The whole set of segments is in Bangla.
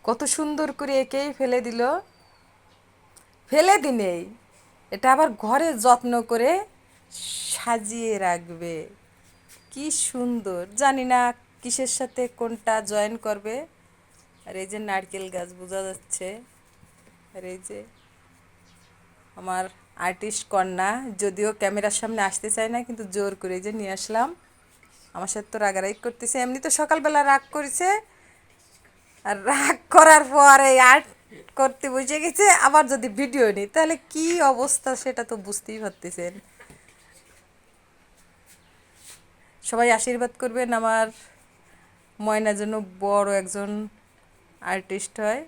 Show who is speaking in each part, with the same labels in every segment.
Speaker 1: কত সুন্দর করে একেই ফেলে দিল। ফেলে দিনেই এটা আবার ঘরে যত্ন করে সাজিয়ে রাখবে। কি সুন্দর, জানি না কিসের সাথে কোনটা জয়েন করবে। আর এই যে নারকেল গাছ বোঝা যাচ্ছে। আর এই যে আমার আর্টিস্ট কন্যা, যদিও ক্যামেরার সামনে আসতে চায় না, কিন্তু জোর করে যে নিয়ে আসলাম। আমার সাথে তো রাগারাগি করতেছে, এমনি তো সকালবেলা রাগ করেছে, আর রাগ করার পর এই আর্ট করতে বসে গেছে। আবার যদি ভিডিও নিই তাহলে কি অবস্থা সেটা তো বুঝতেই পারতেছেন। সবাই আশীর্বাদ করবেন আমার ময়না যেন বড় একজন আর্টিস্ট হয়।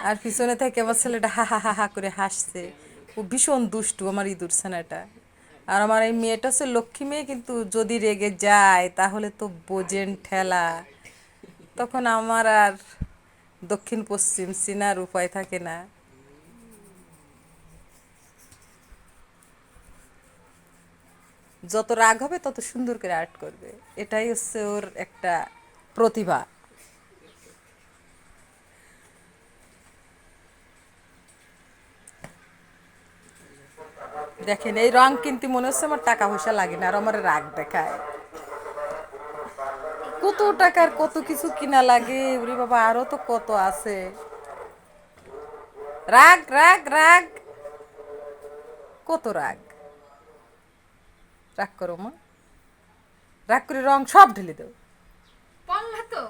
Speaker 1: আর পিছনে থেকে আমার ছেলেটা হা হা হা হা করে হাসছে। ও ভীষণ দুষ্টু আমার ইঁদুর ছানাটা। আর আমার এই মেয়েটা হচ্ছে লক্ষ্মী মেয়ে, কিন্তু যদি রেগে যায় তাহলে তো বোঝেন ঠেলা। তখন আমার আর দক্ষিণ পশ্চিম চিনার উপায় থাকে না। যত রাগ হবে তত সুন্দর করে আর্ট করবে, এটাই হচ্ছে ওর একটা প্রতিভা। দেখেন এই রং কিন্তু মনে হচ্ছে আমার টাকা পয়সা লাগে না, আর আমার রাগ দেখায়। কত টাকার কত কিছু কিনা লাগে, ওরে বাবা, আরো তো কত আছে। রাগ রাগ রাগ, কত রাগ। রাগ করো মা, রাগ করে রং সব ঢেলে দেও।
Speaker 2: পারলা তো।